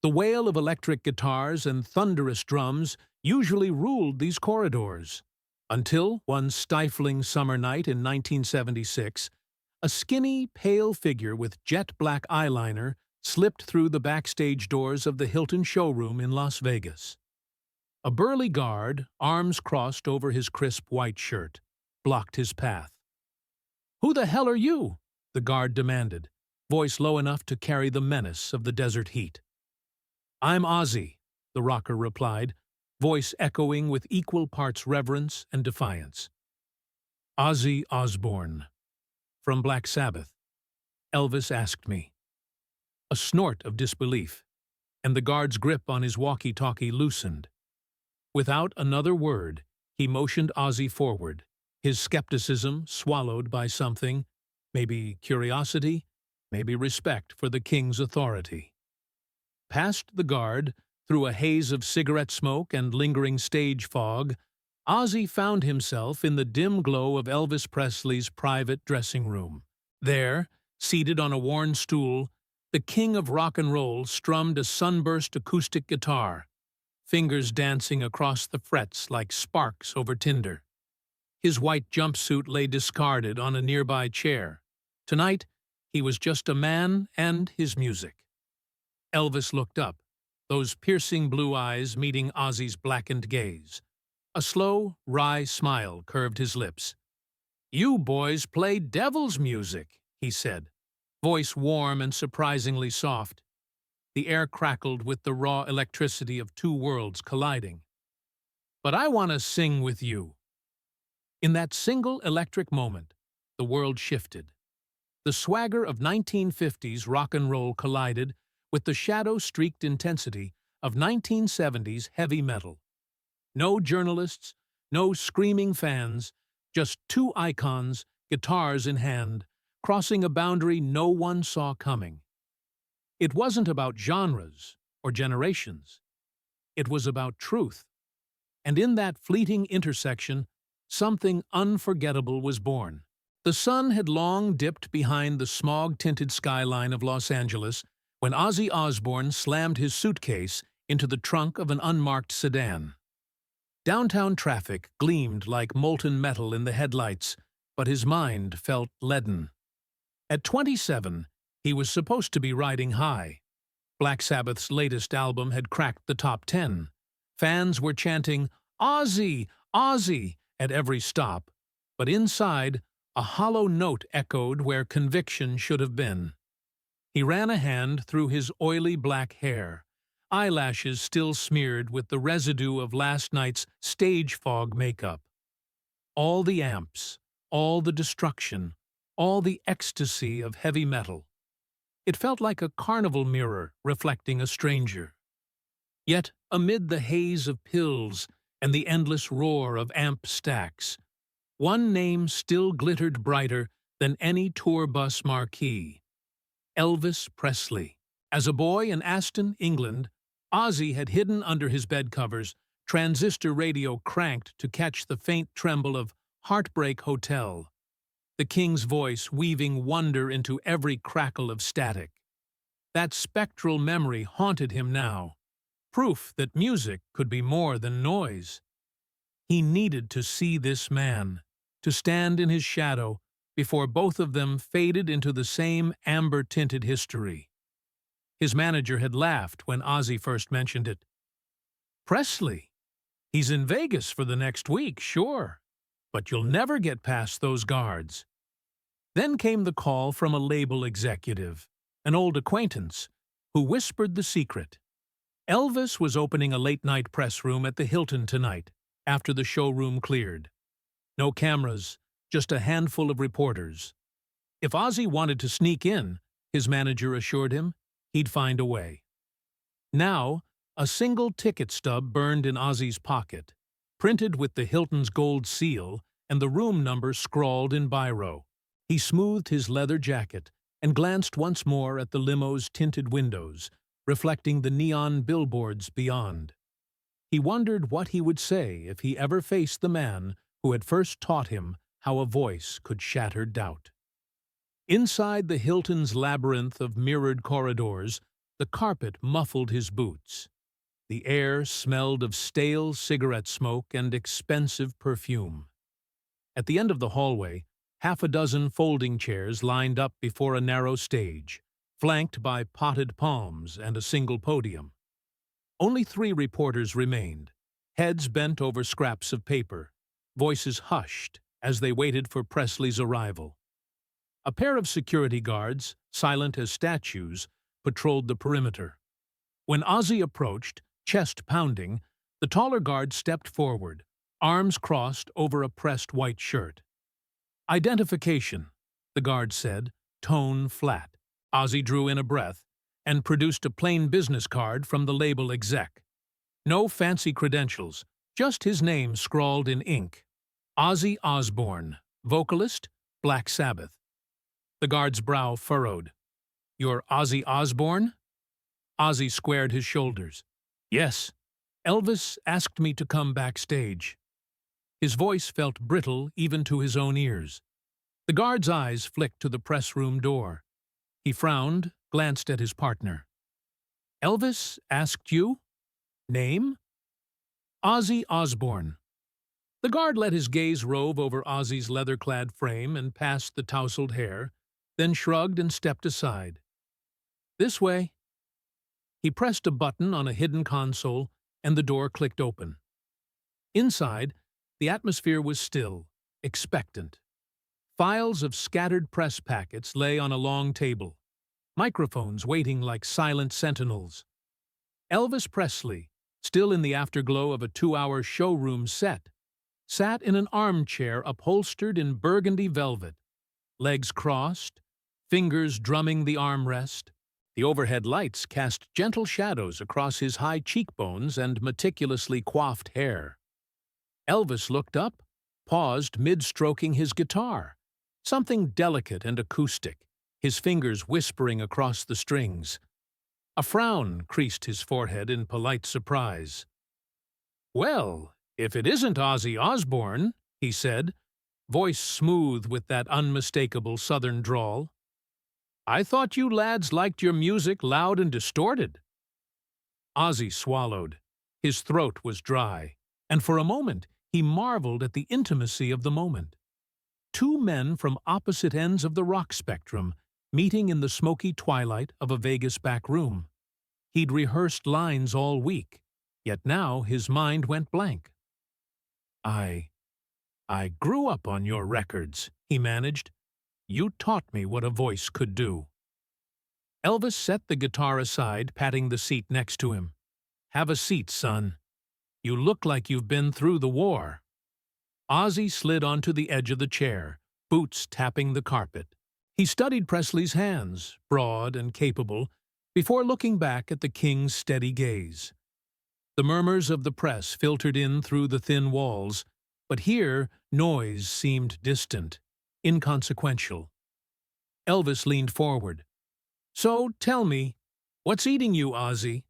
The wail of electric guitars and thunderous drums usually ruled these corridors, until one stifling summer night in 1976, a skinny, pale figure with jet-black eyeliner slipped through the backstage doors of the Hilton showroom in Las Vegas. A burly guard, arms crossed over his crisp white shirt, blocked his path. "Who the hell are you?" the guard demanded, voice low enough to carry the menace of the desert heat. "I'm Ozzy," the rocker replied, voice echoing with equal parts reverence and defiance. "Ozzy Osbourne. From Black Sabbath. Elvis asked me." A snort of disbelief, and the guard's grip on his walkie-talkie loosened. Without another word, he motioned Ozzy forward, his skepticism swallowed by something, maybe curiosity, maybe respect for the king's authority. Past the guard, through a haze of cigarette smoke and lingering stage fog, Ozzy found himself in the dim glow of Elvis Presley's private dressing room. There, seated on a worn stool, the king of rock and roll strummed a sunburst acoustic guitar, fingers dancing across the frets like sparks over tinder. His white jumpsuit lay discarded on a nearby chair. Tonight, he was just a man and his music. Elvis looked up, those piercing blue eyes meeting Ozzy's blackened gaze. A slow, wry smile curved his lips. "You boys play devil's music," he said, voice warm and surprisingly soft. The air crackled with the raw electricity of two worlds colliding. "But I want to sing with you." In that single electric moment, the world shifted. The swagger of 1950s rock and roll collided with the shadow-streaked intensity of 1970s heavy metal. No journalists, no screaming fans, just two icons, guitars in hand, crossing a boundary no one saw coming. It wasn't about genres or generations. It was about truth. And in that fleeting intersection, something unforgettable was born. The sun had long dipped behind the smog-tinted skyline of Los Angeles when Ozzy Osbourne slammed his suitcase into the trunk of an unmarked sedan. Downtown traffic gleamed like molten metal in the headlights, but his mind felt leaden. At 27, he was supposed to be riding high. Black Sabbath's latest album had cracked the top 10. Fans were chanting, "Ozzy! Ozzy!" at every stop, but inside, a hollow note echoed where conviction should have been. He ran a hand through his oily black hair, eyelashes still smeared with the residue of last night's stage fog makeup. All the amps, all the destruction, all the ecstasy of heavy metal. It felt like a carnival mirror reflecting a stranger. Yet, amid the haze of pills and the endless roar of amp stacks, one name still glittered brighter than any tour bus marquee: Elvis Presley. As a boy in Aston, England, Ozzy had hidden under his bed covers, transistor radio cranked to catch the faint tremble of Heartbreak Hotel, the king's voice weaving wonder into every crackle of static. That spectral memory haunted him now, proof that music could be more than noise. He needed to see this man, to stand in his shadow before both of them faded into the same amber-tinted history. His manager had laughed when Ozzy first mentioned it. "Presley? He's in Vegas for the next week, sure, but you'll never get past those guards." Then came the call from a label executive, an old acquaintance, who whispered the secret. Elvis was opening a late-night press room at the Hilton tonight, after the showroom cleared. No cameras, just a handful of reporters. If Ozzy wanted to sneak in, his manager assured him, he'd find a way. Now, a single ticket stub burned in Ozzy's pocket, printed with the Hilton's gold seal and the room number scrawled in biro. He smoothed his leather jacket and glanced once more at the limo's tinted windows, reflecting the neon billboards beyond. He wondered what he would say if he ever faced the man who had first taught him how a voice could shatter doubt. Inside the Hilton's labyrinth of mirrored corridors, The carpet muffled his boots. The air smelled of stale cigarette smoke and expensive perfume. At the end of the hallway, half a dozen folding chairs lined up before a narrow stage, flanked by potted palms and a single podium. Only 3 reporters remained, heads bent over scraps of paper, voices hushed as they waited for Presley's arrival. A pair of security guards, silent as statues, patrolled the perimeter. When Ozzy approached, chest pounding, the taller guard stepped forward, arms crossed over a pressed white shirt. "Identification," the guard said, tone flat. Ozzy drew in a breath and produced a plain business card from the label exec. No fancy credentials, just his name scrawled in ink. Ozzy Osbourne, vocalist, Black Sabbath. The guard's brow furrowed. "You're Ozzy Osbourne?" Ozzy squared his shoulders. "Yes. Elvis asked me to come backstage." His voice felt brittle even to his own ears. The guard's eyes flicked to the press room door. He frowned, glanced at his partner. "Elvis asked you? Name?" "Ozzy Osbourne." The guard let his gaze rove over Ozzy's leather-clad frame and past the tousled hair, then shrugged and stepped aside. "This way." He pressed a button on a hidden console, and the door clicked open. Inside, the atmosphere was still, expectant. Files of scattered press packets lay on a long table, microphones waiting like silent sentinels. Elvis Presley, still in the afterglow of a 2-hour showroom set, sat in an armchair upholstered in burgundy velvet, legs crossed, fingers drumming the armrest. The overhead lights cast gentle shadows across his high cheekbones and meticulously coiffed hair. Elvis looked up, paused mid-stroking his guitar, something delicate and acoustic, his fingers whispering across the strings. A frown creased his forehead in polite surprise. "Well, if it isn't Ozzy Osbourne," he said, voice smooth with that unmistakable southern drawl. "I thought you lads liked your music loud and distorted." Ozzy swallowed. His throat was dry, and for a moment he marveled at the intimacy of the moment. 2 men from opposite ends of the rock spectrum, meeting in the smoky twilight of a Vegas back room. He'd rehearsed lines all week, yet now his mind went blank. I grew up on your records," he managed. "You taught me what a voice could do." Elvis set the guitar aside, patting the seat next to him. "Have a seat, son. You look like you've been through the war." Ozzy slid onto the edge of the chair, boots tapping the carpet. He studied Presley's hands, broad and capable, before looking back at the king's steady gaze. The murmurs of the press filtered in through the thin walls, but here noise seemed distant, inconsequential. Elvis leaned forward. "So, tell me, what's eating you, Ozzy?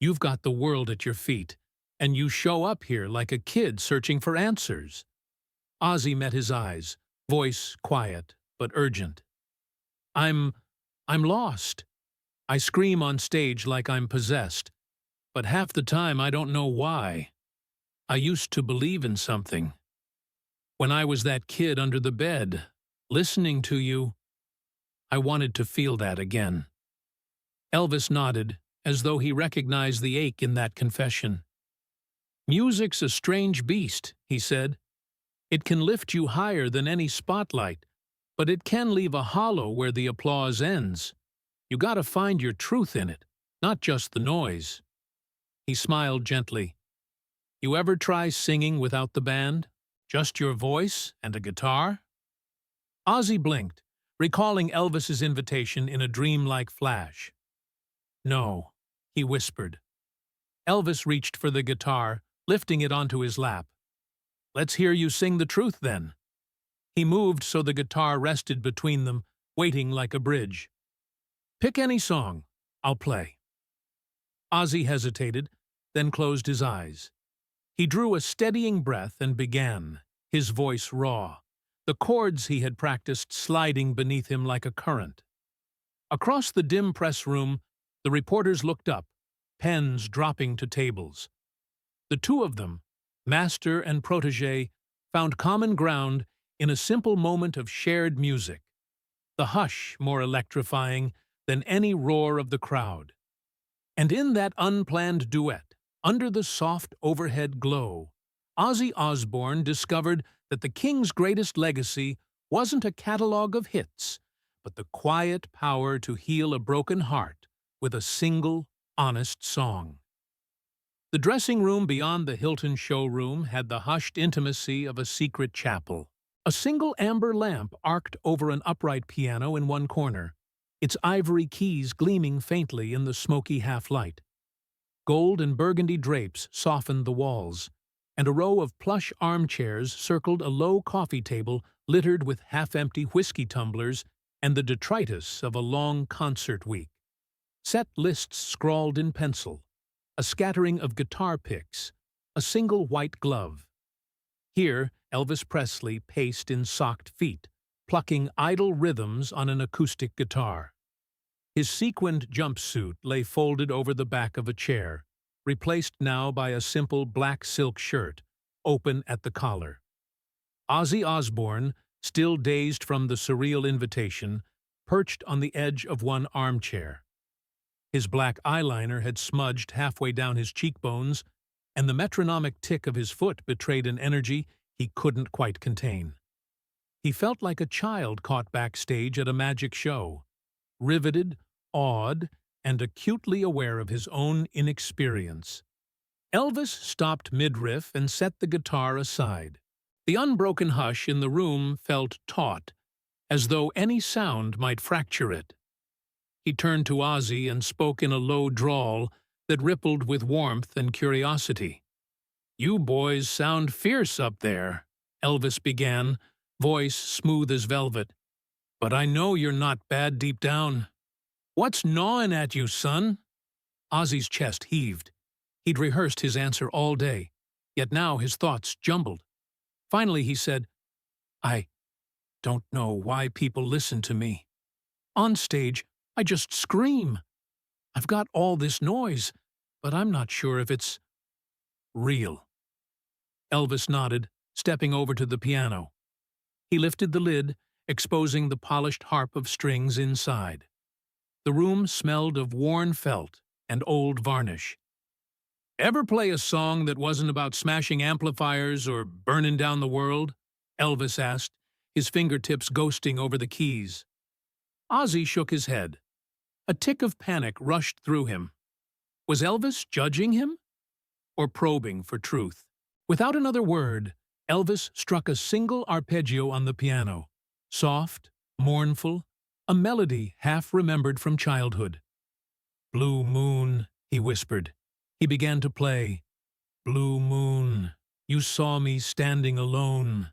You've got the world at your feet, and you show up here like a kid searching for answers." Ozzy met his eyes, voice quiet but urgent. I'm lost. I scream on stage like I'm possessed, but half the time I don't know why. I used to believe in something. When I was that kid under the bed, listening to you, I wanted to feel that again." Elvis nodded, as though he recognized the ache in that confession. "Music's a strange beast," he said. "It can lift you higher than any spotlight, but it can leave a hollow where the applause ends. You gotta find your truth in it, not just the noise." He smiled gently. "You ever try singing without the band? Just your voice and a guitar?" Ozzy blinked, recalling Elvis's invitation in a dreamlike flash. "No," he whispered. Elvis reached for the guitar, lifting it onto his lap. "Let's hear you sing the truth, then." He moved so the guitar rested between them, waiting like a bridge. "Pick any song. I'll play." Ozzy hesitated, then closed his eyes. He drew a steadying breath and began, his voice raw, the chords he had practiced sliding beneath him like a current. Across the dim press room, The reporters looked up, pens dropping to tables. The two of them, master and protege, found common ground in a simple moment of shared music, the hush more electrifying than any roar of the crowd. And in that unplanned duet, under the soft overhead glow, Ozzy Osbourne discovered that the King's greatest legacy wasn't a catalogue of hits, but the quiet power to heal a broken heart with a single, honest song. The dressing room beyond the Hilton showroom had the hushed intimacy of a secret chapel. A single amber lamp arced over an upright piano in one corner, its ivory keys gleaming faintly in the smoky half-light. Gold and burgundy drapes softened the walls, and a row of plush armchairs circled a low coffee table littered with half-empty whiskey tumblers and the detritus of a long concert week. Set lists scrawled in pencil, a scattering of guitar picks, a single white glove. Here, Elvis Presley paced in socked feet, plucking idle rhythms on an acoustic guitar. His sequined jumpsuit lay folded over the back of a chair, replaced now by a simple black silk shirt, open at the collar. Ozzy Osbourne, still dazed from the surreal invitation, perched on the edge of one armchair. His black eyeliner had smudged halfway down his cheekbones, and the metronomic tick of his foot betrayed an energy he couldn't quite contain. He felt like a child caught backstage at a magic show, riveted, awed, and acutely aware of his own inexperience. Elvis stopped mid-riff and set the guitar aside. The unbroken hush in the room felt taut, as though any sound might fracture it. He turned to Ozzy and spoke in a low drawl that rippled with warmth and curiosity. "You boys sound fierce up there," Elvis began, voice smooth as velvet. "But I know you're not bad deep down. What's gnawing at you, son?" Ozzy's chest heaved. He'd rehearsed his answer all day, yet now his thoughts jumbled. Finally he said, "I don't know why people listen to me. On stage, I just scream. I've got all this noise, but I'm not sure if it's real." Elvis nodded, stepping over to the piano. He lifted the lid, exposing the polished harp of strings inside. The room smelled of worn felt and old varnish. "Ever play a song that wasn't about smashing amplifiers or burning down the world?" Elvis asked, his fingertips ghosting over the keys. Ozzy shook his head. A tick of panic rushed through him. Was Elvis judging him? Or probing for truth? Without another word, Elvis struck a single arpeggio on the piano. Soft, mournful, a melody half remembered from childhood. "Blue moon," he whispered. He began to play. "Blue moon, you saw me standing alone."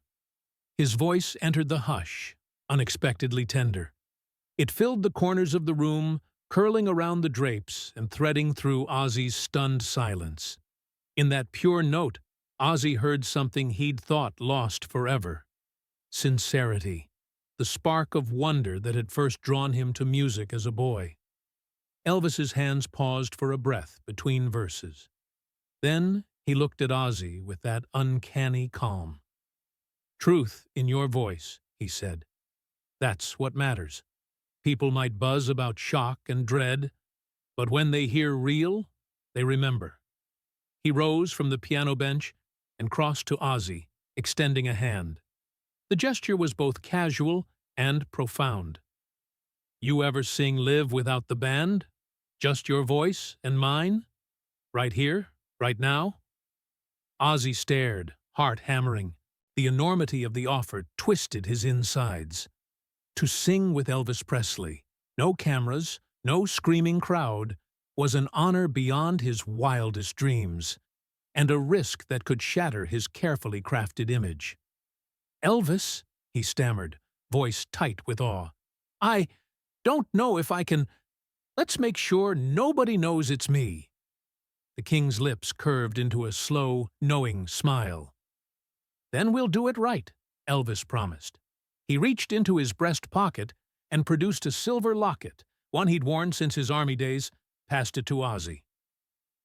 His voice entered the hush, unexpectedly tender. It filled the corners of the room, curling around the drapes and threading through Ozzy's stunned silence. In that pure note, Ozzy heard something he'd thought lost forever. Sincerity, the spark of wonder that had first drawn him to music as a boy. Elvis's hands paused for a breath between verses. Then he looked at Ozzy with that uncanny calm. "Truth in your voice," he said. "That's what matters. People might buzz about shock and dread, but when they hear real, they remember." He rose from the piano bench and crossed to Ozzy, extending a hand. The gesture was both casual and profound. "You ever sing Live without the band? Just your voice and mine? Right here, right now?" Ozzy stared, heart hammering. The enormity of the offer twisted his insides. To sing with Elvis Presley, no cameras, no screaming crowd, was an honor beyond his wildest dreams, and a risk that could shatter his carefully crafted image. "Elvis," he stammered, voice tight with awe, "I don't know if I can. Let's make sure nobody knows it's me." The King's lips curved into a slow, knowing smile. "Then we'll do it right," Elvis promised. He reached into his breast pocket and produced a silver locket, one he'd worn since his army days, passed it to Ozzy.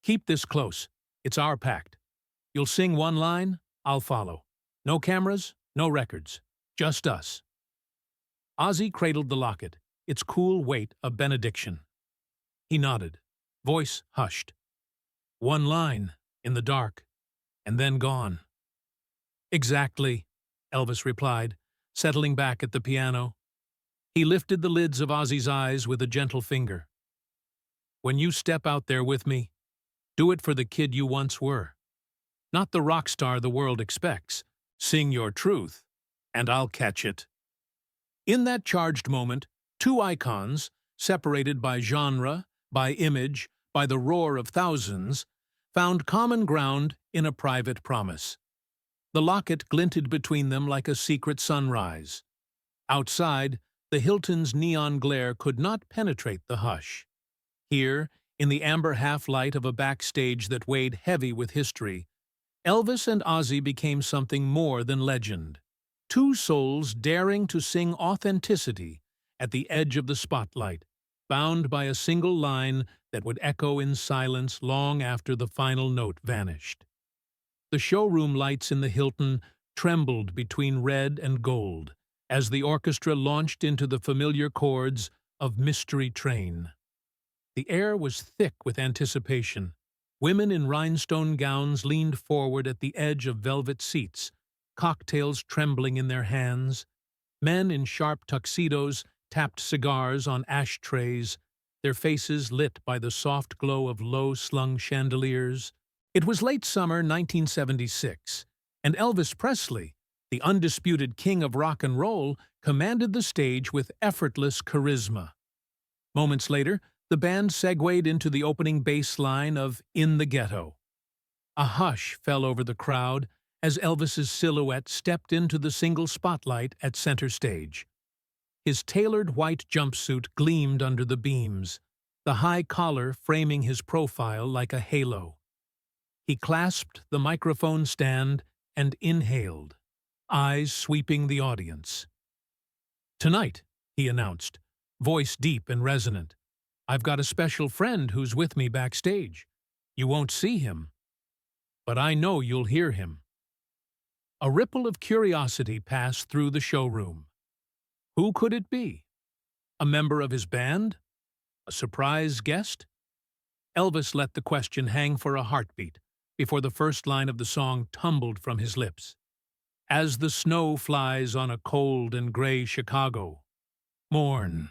"Keep this close. It's our pact. You'll sing one line, I'll follow. No cameras, no records. Just us." Ozzy cradled the locket, its cool weight a benediction. He nodded. Voice hushed. One line, in the dark, and then gone. "Exactly," Elvis replied, settling back at the piano. He lifted the lids of Ozzy's eyes with a gentle finger. "When you step out there with me, do it for the kid you once were. Not the rock star the world expects. Sing your truth, and I'll catch it." In that charged moment, two icons, separated by genre, by image, by the roar of thousands, found common ground in a private promise. The locket glinted between them like a secret sunrise. Outside, the Hilton's neon glare could not penetrate the hush. Here, in the amber half-light of a backstage that weighed heavy with history, Elvis and Ozzy became something more than legend. Two souls daring to sing authenticity at the edge of the spotlight, bound by a single line that would echo in silence long after the final note vanished. The showroom lights in the Hilton trembled between red and gold as the orchestra launched into the familiar chords of Mystery Train. The air was thick with anticipation. Women in rhinestone gowns leaned forward at the edge of velvet seats, cocktails trembling in their hands. Men in sharp tuxedos tapped cigars on ashtrays, their faces lit by the soft glow of low-slung chandeliers. It was late summer 1976, and Elvis Presley, the undisputed king of rock and roll, commanded the stage with effortless charisma. Moments later, the band segued into the opening bass line of "In the Ghetto." A hush fell over the crowd as Elvis's silhouette stepped into the single spotlight at center stage. His tailored white jumpsuit gleamed under the beams, the high collar framing his profile like a halo. He clasped the microphone stand and inhaled, eyes sweeping the audience. "Tonight," he announced, voice deep and resonant, "I've got a special friend who's with me backstage. You won't see him, but I know you'll hear him." A ripple of curiosity passed through the showroom. Who could it be? A member of his band? A surprise guest? Elvis let the question hang for a heartbeat before the first line of the song tumbled from his lips. "As the snow flies on a cold and gray Chicago, mourn."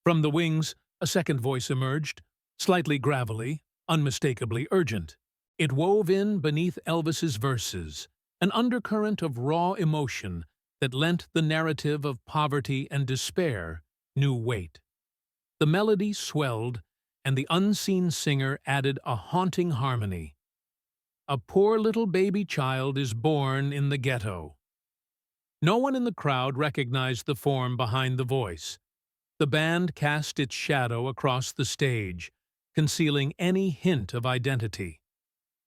From the wings, a second voice emerged, slightly gravelly, unmistakably urgent. It wove in beneath Elvis's verses, an undercurrent of raw emotion that lent the narrative of poverty and despair new weight. The melody swelled, and the unseen singer added a haunting harmony. "A poor little baby child is born in the ghetto." No one in the crowd recognized the form behind the voice. The band cast its shadow across the stage, concealing any hint of identity.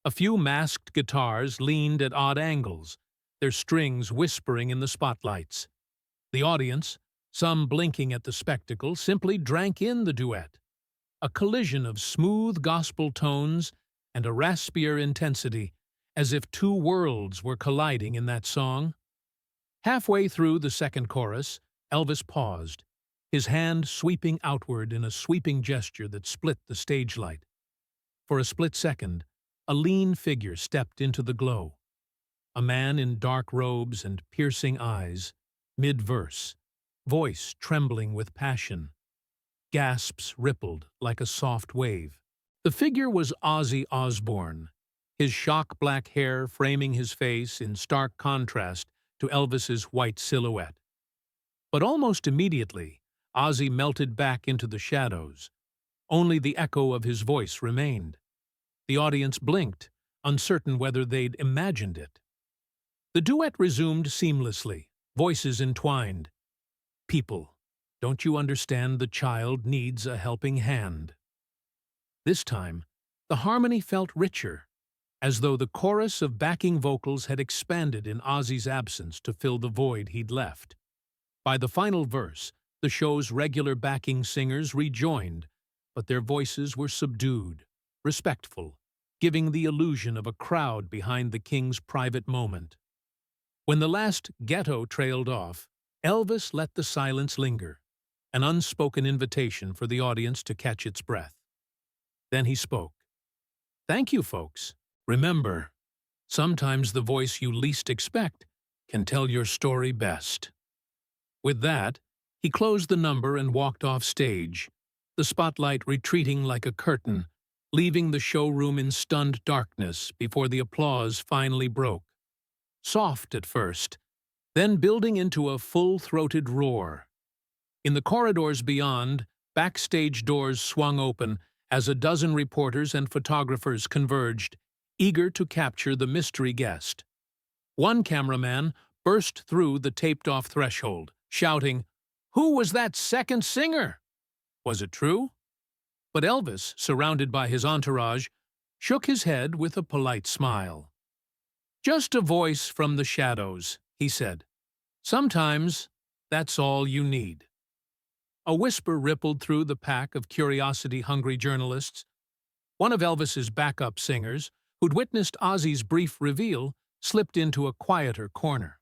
A few masked guitars leaned at odd angles, their strings whispering in the spotlights. The audience, some blinking at the spectacle, simply drank in the duet. A collision of smooth gospel tones and a raspier intensity, as if two worlds were colliding in that song. Halfway through the second chorus, Elvis paused, his hand sweeping outward in a sweeping gesture that split the stage light. For a split second, a lean figure stepped into the glow. A man in dark robes and piercing eyes, mid-verse, voice trembling with passion. Gasps rippled like a soft wave. The figure was Ozzy Osbourne, his shock-black hair framing his face in stark contrast to Elvis's white silhouette. But almost immediately, Ozzy melted back into the shadows. Only the echo of his voice remained. The audience blinked, uncertain whether they'd imagined it. The duet resumed seamlessly, voices entwined. "People, don't you understand the child needs a helping hand?" This time, the harmony felt richer, as though the chorus of backing vocals had expanded in Ozzy's absence to fill the void he'd left. By the final verse, the show's regular backing singers rejoined, but their voices were subdued, respectful, giving the illusion of a crowd behind the king's private moment. When the last ghetto trailed off, Elvis let the silence linger, an unspoken invitation for the audience to catch its breath. Then he spoke. "Thank you, folks. Remember, sometimes the voice you least expect can tell your story best." With that, he closed the number and walked off stage, the spotlight retreating like a curtain, leaving the showroom in stunned darkness before the applause finally broke. Soft at first, then building into a full-throated roar. In the corridors beyond, backstage doors swung open as a dozen reporters and photographers converged, eager to capture the mystery guest. One cameraman burst through the taped-off threshold, shouting, "Who was that second singer?" Was it true? But Elvis, surrounded by his entourage, shook his head with a polite smile. "Just a voice from the shadows," he said. "Sometimes that's all you need." A whisper rippled through the pack of curiosity-hungry journalists. One of Elvis's backup singers, who'd witnessed Ozzy's brief reveal, slipped into a quieter corner.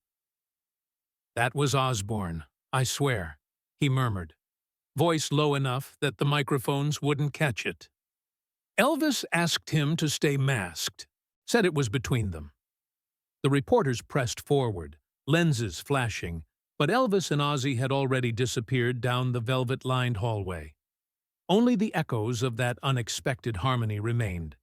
"That was Osbourne, I swear," he murmured, voice low enough that the microphones wouldn't catch it. Elvis asked him to stay masked, said it was between them. The reporters pressed forward, lenses flashing, but Elvis and Ozzy had already disappeared down the velvet-lined hallway. Only the echoes of that unexpected harmony remained,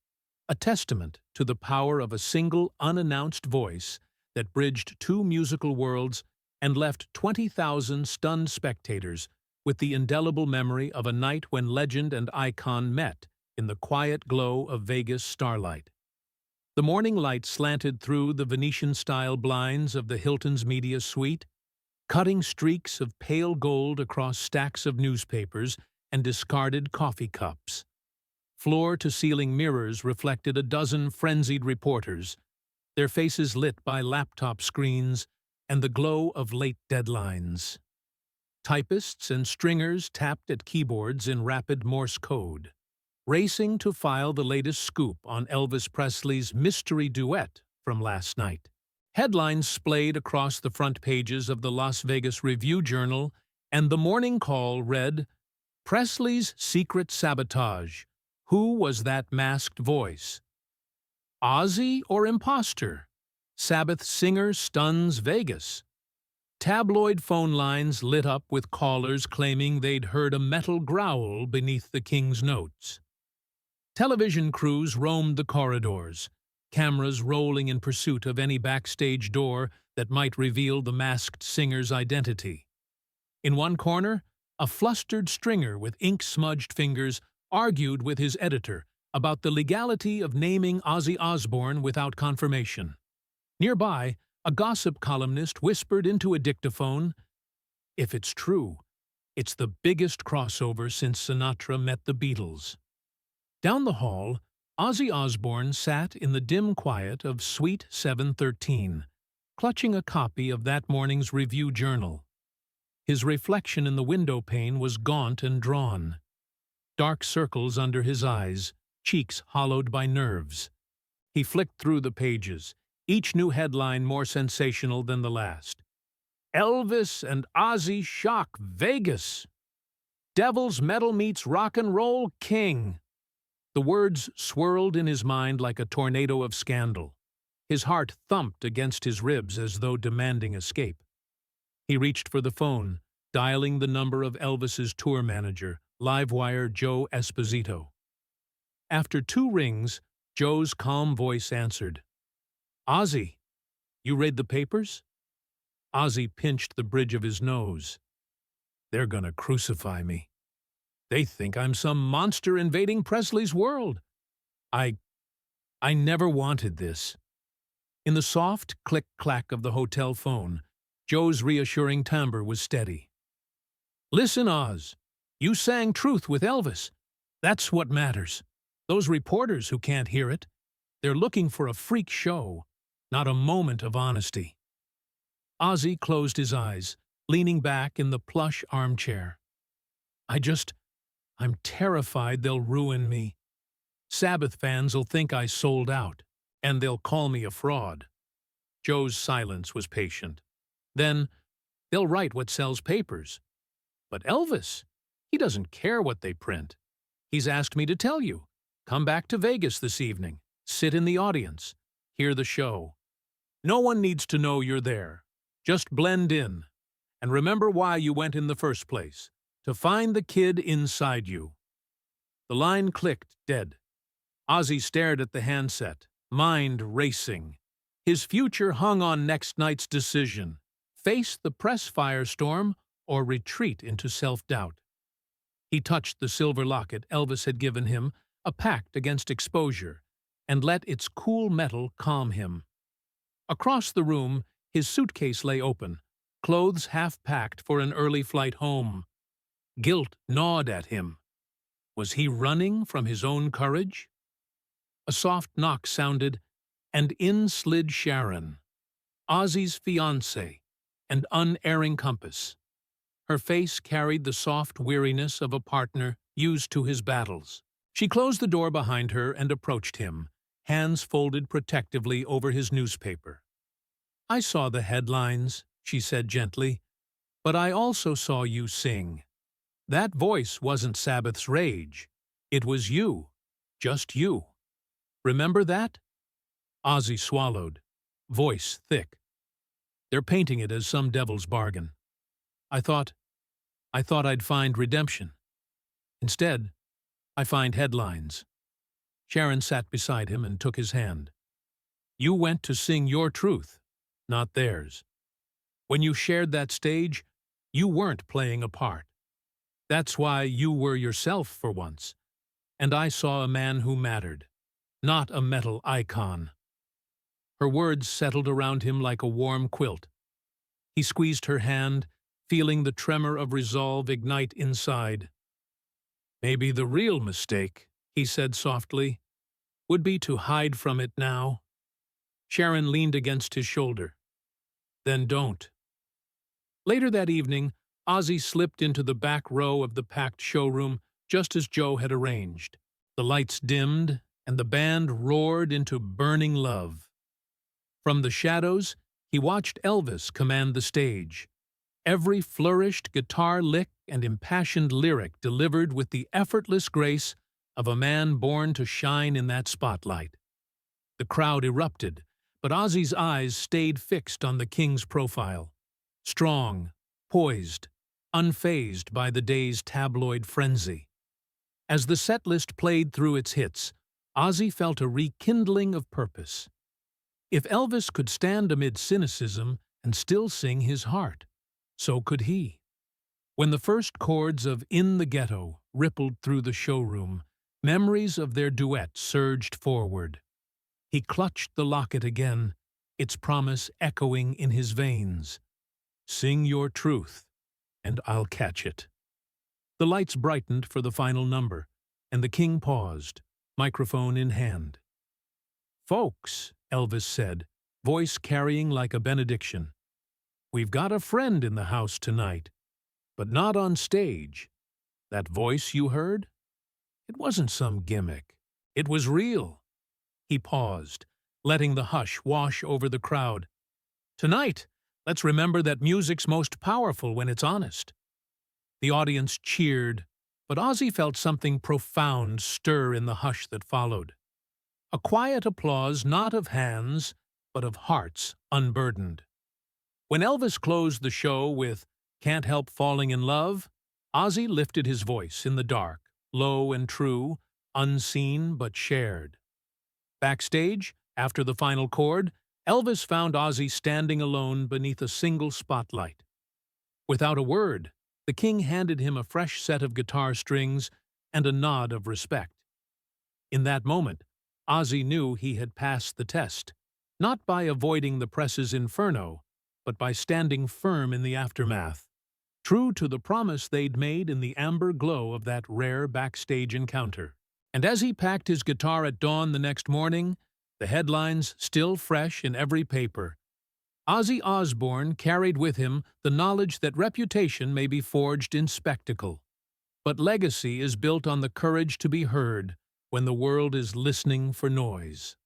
a testament to the power of a single unannounced voice that bridged two musical worlds and left 20,000 stunned spectators with the indelible memory of a night when legend and icon met in the quiet glow of Vegas starlight. The morning light slanted through the Venetian-style blinds of the Hilton's media suite, cutting streaks of pale gold across stacks of newspapers and discarded coffee cups. Floor-to-ceiling mirrors reflected a dozen frenzied reporters, their faces lit by laptop screens and the glow of late deadlines. Typists and stringers tapped at keyboards in rapid Morse code, racing to file the latest scoop on Elvis Presley's mystery duet from last night. Headlines splayed across the front pages of the Las Vegas Review-Journal, and the morning call read, "Presley's secret sabotage. Who was that masked voice? Ozzy or imposter? Sabbath singer stuns Vegas." Tabloid phone lines lit up with callers claiming they'd heard a metal growl beneath the king's notes. Television crews roamed the corridors, cameras rolling in pursuit of any backstage door that might reveal the masked singer's identity. In one corner, a flustered stringer with ink-smudged fingers argued with his editor about the legality of naming Ozzy Osbourne without confirmation. Nearby, a gossip columnist whispered into a dictaphone, "If it's true, it's the biggest crossover since Sinatra met the Beatles." Down the hall, Ozzy Osbourne sat in the dim quiet of Suite 713, clutching a copy of that morning's Review-Journal. His reflection in the window pane was gaunt and drawn. Dark circles under his eyes, cheeks hollowed by nerves. He flicked through the pages, each new headline more sensational than the last. "Elvis and Ozzy shock Vegas. Devil's metal meets rock and roll king." The words swirled in his mind like a tornado of scandal. His heart thumped against his ribs as though demanding escape. He reached for the phone, dialing the number of Elvis's tour manager, Livewire Joe Esposito. After 2 rings, Joe's calm voice answered. "Ozzy, you read the papers?" Ozzy pinched the bridge of his nose. "They're gonna crucify me. They think I'm some monster invading Presley's world. I never wanted this." In the soft click-clack of the hotel phone, Joe's reassuring timbre was steady. "Listen, Oz. You sang truth with Elvis. That's what matters. Those reporters who can't hear it, they're looking for a freak show, not a moment of honesty." Ozzy closed his eyes, leaning back in the plush armchair. I'm terrified they'll ruin me. Sabbath fans'll think I sold out, and they'll call me a fraud." Joe's silence was patient. "Then they'll write what sells papers. But Elvis, he doesn't care what they print. He's asked me to tell you. Come back to Vegas this evening. Sit in the audience. Hear the show. No one needs to know you're there. Just blend in. And remember why you went in the first place. To find the kid inside you." The line clicked dead. Ozzy stared at the handset, mind racing. His future hung on next night's decision: face the press firestorm or retreat into self-doubt. He touched the silver locket Elvis had given him, a pact against exposure, and let its cool metal calm him. Across the room, his suitcase lay open, clothes half-packed for an early flight home. Guilt gnawed at him. Was he running from his own courage? A soft knock sounded, and in slid Sharon, Ozzy's fiancée and unerring compass. Her face carried the soft weariness of a partner used to his battles. She closed the door behind her and approached him, hands folded protectively over his newspaper. "I saw the headlines," she said gently, "but I also saw you sing. That voice wasn't Sabbath's rage. It was you. Just you. Remember that?" Ozzy swallowed, voice thick. "They're painting it as some devil's bargain. I thought I'd find redemption. Instead, I find headlines." Sharon sat beside him and took his hand. "You went to sing your truth, not theirs. When you shared that stage, you weren't playing a part. That's why you were yourself for once. And I saw a man who mattered, not a metal icon." Her words settled around him like a warm quilt. He squeezed her hand, feeling the tremor of resolve ignite inside. "Maybe the real mistake," he said softly, "would be to hide from it now." Sharon leaned against his shoulder. "Then don't." Later that evening, Ozzy slipped into the back row of the packed showroom just as Joe had arranged. The lights dimmed, and the band roared into burning love. From the shadows, he watched Elvis command the stage. Every flourished guitar lick and impassioned lyric delivered with the effortless grace of a man born to shine in that spotlight. The crowd erupted, but Ozzy's eyes stayed fixed on the king's profile. Strong, poised, unfazed by the day's tabloid frenzy. As the setlist played through its hits, Ozzy felt a rekindling of purpose. If Elvis could stand amid cynicism and still sing his heart, so could he. When the first chords of "In the Ghetto" rippled through the showroom, memories of their duet surged forward. He clutched the locket again, its promise echoing in his veins. "Sing your truth, and I'll catch it." The lights brightened for the final number, and the king paused, microphone in hand. "Folks," Elvis said, voice carrying like a benediction, "we've got a friend in the house tonight, but not on stage. That voice you heard? It wasn't some gimmick. It was real." He paused, letting the hush wash over the crowd. "Tonight, let's remember that music's most powerful when it's honest." The audience cheered, but Ozzy felt something profound stir in the hush that followed. A quiet applause not of hands, but of hearts unburdened. When Elvis closed the show with "Can't Help Falling in Love," Ozzy lifted his voice in the dark, low and true, unseen but shared. Backstage, after the final chord, Elvis found Ozzy standing alone beneath a single spotlight. Without a word, the king handed him a fresh set of guitar strings and a nod of respect. In that moment, Ozzy knew he had passed the test, not by avoiding the press's inferno, but by standing firm in the aftermath, true to the promise they'd made in the amber glow of that rare backstage encounter. And as he packed his guitar at dawn the next morning, the headlines still fresh in every paper, Ozzy Osbourne carried with him the knowledge that reputation may be forged in spectacle, But legacy is built on the courage to be heard when the world is listening for noise.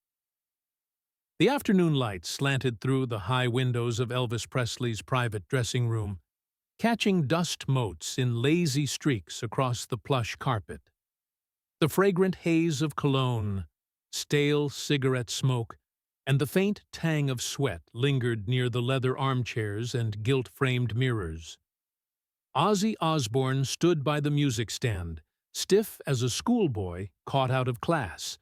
The afternoon light slanted through the high windows of Elvis Presley's private dressing room, catching dust motes in lazy streaks across the plush carpet. The fragrant haze of cologne, stale cigarette smoke, and the faint tang of sweat lingered near the leather armchairs and gilt-framed mirrors. Ozzy Osbourne stood by the music stand, stiff as a schoolboy caught out of class.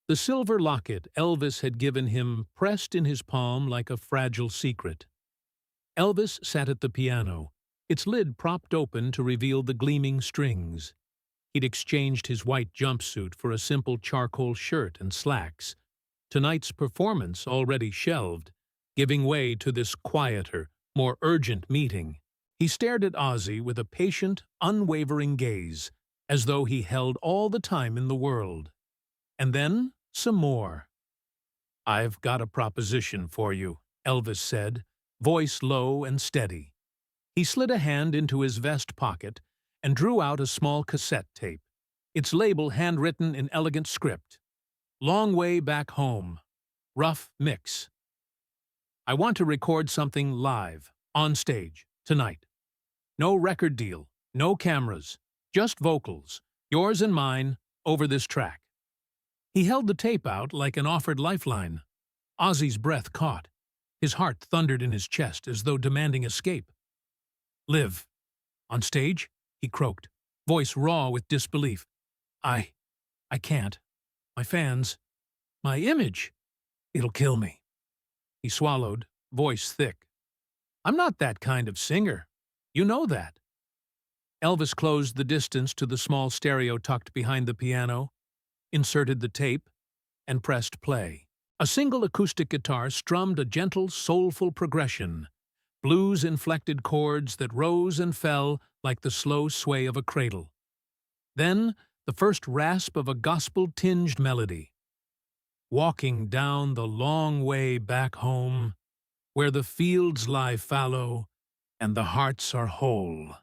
The silver locket Elvis had given him pressed in his palm like a fragile secret. Elvis sat at the piano, its lid propped open to reveal the gleaming strings. He'd exchanged his white jumpsuit for a simple charcoal shirt and slacks, tonight's performance already shelved, giving way to this quieter, more urgent meeting. He stared at Ozzy with a patient, unwavering gaze, as though he held all the time in the world. And then some more. "I've got a proposition for you," Elvis said, voice low and steady. He slid a hand into his vest pocket and drew out a small cassette tape, its label handwritten in elegant script. "Long Way Back Home. Rough Mix. I want to record something live, on stage, tonight. No record deal, no cameras, just vocals, yours and mine, over this track." He held the tape out like an offered lifeline. Ozzy's breath caught. His heart thundered in his chest as though demanding escape. "Live? On stage?" he croaked, voice raw with disbelief. I can't. My fans, my image, it'll kill me." He swallowed, voice thick. "I'm not that kind of singer. You know that." Elvis closed the distance to the small stereo tucked behind the piano, inserted the tape, and pressed play. A single acoustic guitar strummed a gentle, soulful progression, blues-inflected chords that rose and fell like the slow sway of a cradle. Then the first rasp of a gospel-tinged melody. "Walking down the long way back home, where the fields lie fallow and the hearts are whole."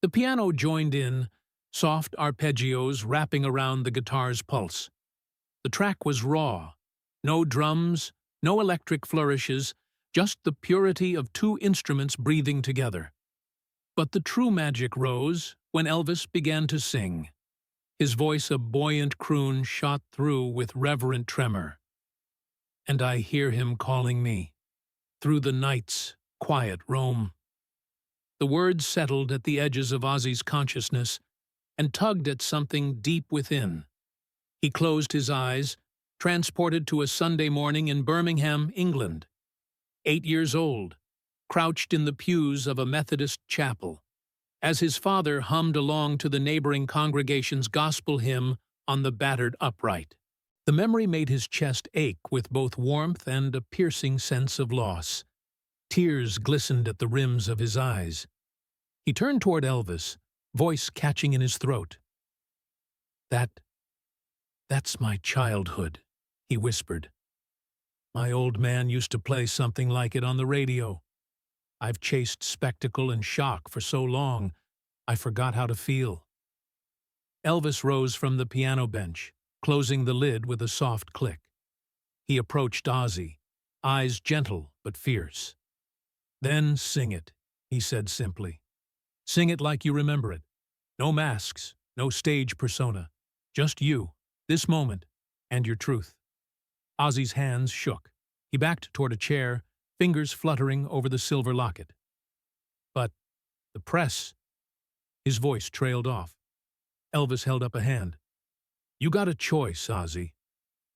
The piano joined in, soft arpeggios wrapping around the guitar's pulse. The track was raw. No drums, no electric flourishes, just the purity of two instruments breathing together. But the true magic rose when Elvis began to sing. His voice a buoyant croon shot through with reverent tremor. "And I hear him calling me, through the night's quiet roam." The words settled at the edges of Ozzy's consciousness and tugged at something deep within. He closed his eyes, transported to a Sunday morning in Birmingham, England. 8 years old, crouched in the pews of a Methodist chapel, as his father hummed along to the neighboring congregation's gospel hymn on the battered upright. The memory made his chest ache with both warmth and a piercing sense of loss. Tears glistened at the rims of his eyes. He turned toward Elvis, voice catching in his throat. That's my childhood," he whispered. "My old man used to play something like it on the radio. I've chased spectacle and shock for so long, I forgot how to feel." Elvis rose from the piano bench, closing the lid with a soft click. He approached Ozzy, eyes gentle but fierce. "Then sing it," he said simply. "Sing it like you remember it. No masks, no stage persona. Just you, this moment, and your truth." Ozzy's hands shook. He backed toward a chair, fingers fluttering over the silver locket. "But the press..." His voice trailed off. Elvis held up a hand. "You got a choice, Ozzy.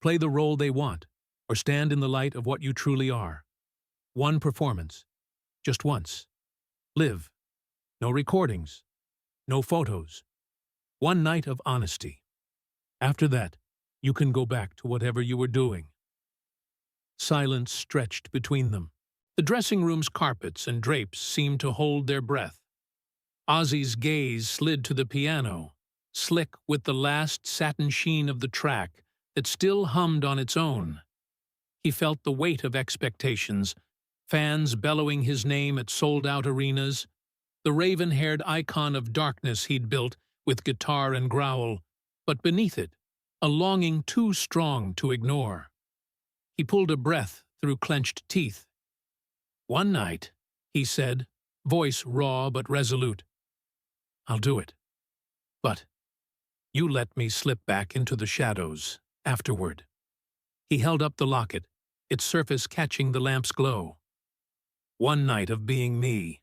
Play the role they want, or stand in the light of what you truly are. One performance. Just once. Live. No recordings. No photos. One night of honesty. After that, you can go back to whatever you were doing." Silence stretched between them. The dressing room's carpets and drapes seemed to hold their breath. Ozzy's gaze slid to the piano, slick with the last satin sheen of the track that still hummed on its own. He felt the weight of expectations, fans bellowing his name at sold-out arenas, the raven-haired icon of darkness he'd built with guitar and growl, but beneath it, a longing too strong to ignore. He pulled a breath through clenched teeth. "One night," he said, voice raw but resolute, "I'll do it. But you let me slip back into the shadows afterward." He held up the locket, its surface catching the lamp's glow. "One night of being me."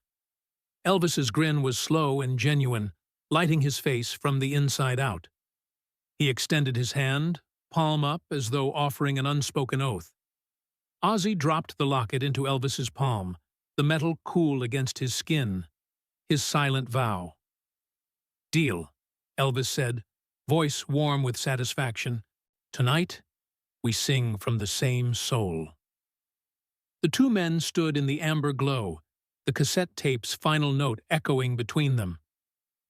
Elvis's grin was slow and genuine, lighting his face from the inside out. He extended his hand, palm up as though offering an unspoken oath. Ozzy dropped the locket into Elvis's palm, the metal cool against his skin, his silent vow. "Deal," Elvis said, voice warm with satisfaction. "Tonight, we sing from the same soul." The two men stood in the amber glow, the cassette tape's final note echoing between them.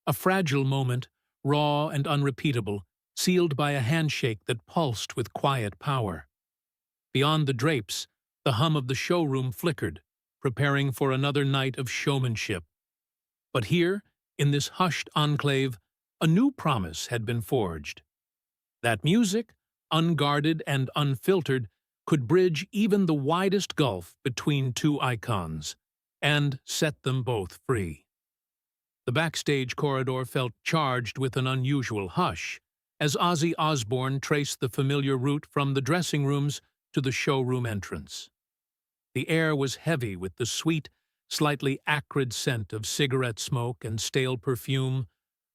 A fragile moment, raw and unrepeatable, sealed by a handshake that pulsed with quiet power. Beyond the drapes, the hum of the showroom flickered, preparing for another night of showmanship. But here, in this hushed enclave, a new promise had been forged. That music, unguarded and unfiltered, could bridge even the widest gulf between two icons, and set them both free. The backstage corridor felt charged with an unusual hush, as Ozzy Osbourne traced the familiar route from the dressing rooms to the showroom entrance. The air was heavy with the sweet, slightly acrid scent of cigarette smoke and stale perfume,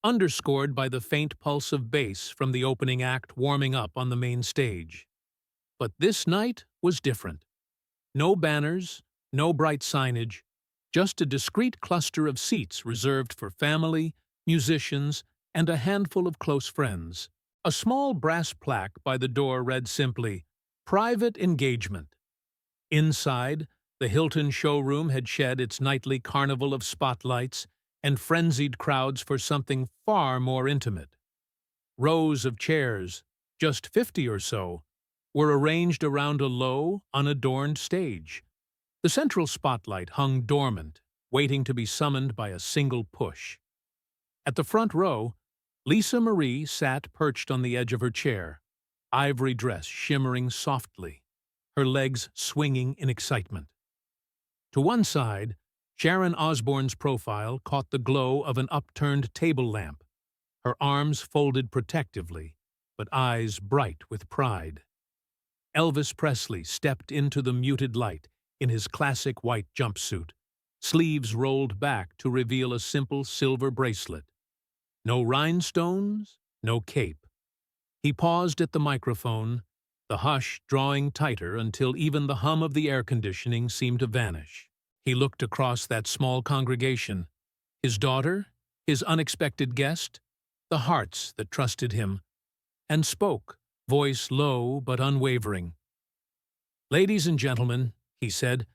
underscored by the faint pulse of bass from the opening act warming up on the main stage. But this night was different. No banners, no bright signage, just a discreet cluster of seats reserved for family, musicians, and a handful of close friends. A small brass plaque by the door read simply, "Private Engagement." Inside, the Hilton showroom had shed its nightly carnival of spotlights and frenzied crowds for something far more intimate. Rows of chairs, just 50 or so, were arranged around a low, unadorned stage. The central spotlight hung dormant, waiting to be summoned by a single push. At the front row, Lisa Marie sat perched on the edge of her chair, ivory dress shimmering softly, her legs swinging in excitement. To one side, Sharon Osbourne's profile caught the glow of an upturned table lamp, her arms folded protectively, but eyes bright with pride. Elvis Presley stepped into the muted light in his classic white jumpsuit, sleeves rolled back to reveal a simple silver bracelet. No rhinestones, no cape. He paused at the microphone, the hush drawing tighter until even the hum of the air conditioning seemed to vanish. He looked across that small congregation, his daughter, his unexpected guest, the hearts that trusted him, and spoke, voice low but unwavering. "Ladies and gentlemen," he said,